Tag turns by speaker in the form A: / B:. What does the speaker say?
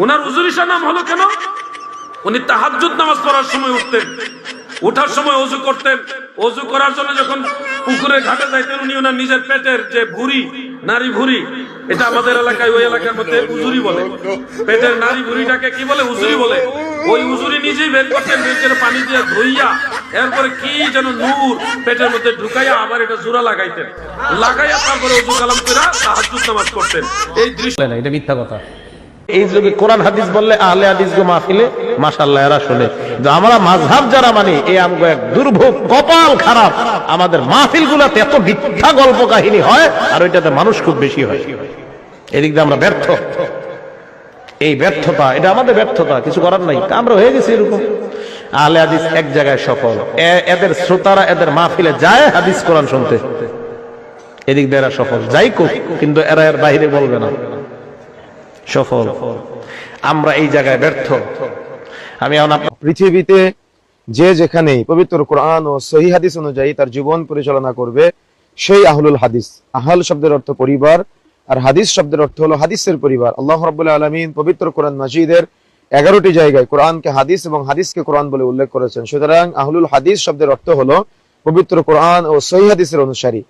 A: ওনার উজুরিশা নাম হলো কেন? উনি তাহাজ্জুদ নামাজ পড়ার সময় উঠতেন, উঠার সময় ওযু করতেন, ওযু করার জন্য যখন পুকুরের ঘাটে যাইতেন উনি ওনার নিজের পেটের যে ভুঁড়ি, নারী ভুঁড়ি, এটা আমাদের এলাকায় ওই এলাকার মধ্যে উজুরি বলে, পেটের নারী ভুঁড়িটাকে কি বলে? উজুরি বলে। ওই উজুরি নিজেই বের করতেন, বের পানি দিয়ে ধুইয়া এরপরে কি যেন নূর পেটের মধ্যে ঢুকাইয়া আবার এটা জোড়া লাগাইতেন, লাগাইয়া তারপরে ওযু কালাম করে তাহাজ্জুদ নামাজ করতেন। এই দৃশ্য
B: না, এটা মিথ্যা কথা। এই যুগে কোরআন হাদিস বললে আহলে হাদিস গো মাহফিলে মাশাআল্লাহ এরা শুনে। যে আমরা মাযহাব যারা মানি এই আমগো এক দুর্ভোগ, কপাল খারাপ, আমাদের মাহফিলগুলোতে এত মিথ্যা গল্প কাহিনী হয় আর ওইটাতে মানুষ খুব বেশি হয়। এদিক দিয়ে আমরা ব্যর্থ। এই ব্যর্থতা এটা আমাদের ব্যর্থতা, কিছু করার নাই, আমরা হয়ে গেছি এরকম। আহলে হাদিস এক জায়গায় সফল, এদের শ্রোতারা এদের মাহফিলে যায় হাদিস কোরআন শুনতে, এদিক দিয়ে এরা সফল, যাই কোক, কিন্তু এরা এর বাইরে বলবে না সফল। আমরা এই জায়গায় ব্যর্থ। আমি
C: পৃথিবীতে যে যেখানে পবিত্র কোরআন ও সহিহ হাদিস অনুযায়ী তার জীবন পরিচালনা করবে সেই আহলুল হাদিস। আহল শব্দের অর্থ পরিবার, আর হাদিস শব্দের অর্থ হলো হাদিসের পরিবার। আল্লাহ রাব্বুল আলামিন পবিত্র কোরআন মাজিদের 11টি জায়গায় কোরআনকে হাদিস এবং হাদিসকে কোরআন বলে উল্লেখ করেছেন। সুতরাং আহলুল হাদিস শব্দের অর্থ হলো পবিত্র কোরআন ও সহিহ হাদিসের অনুসারী।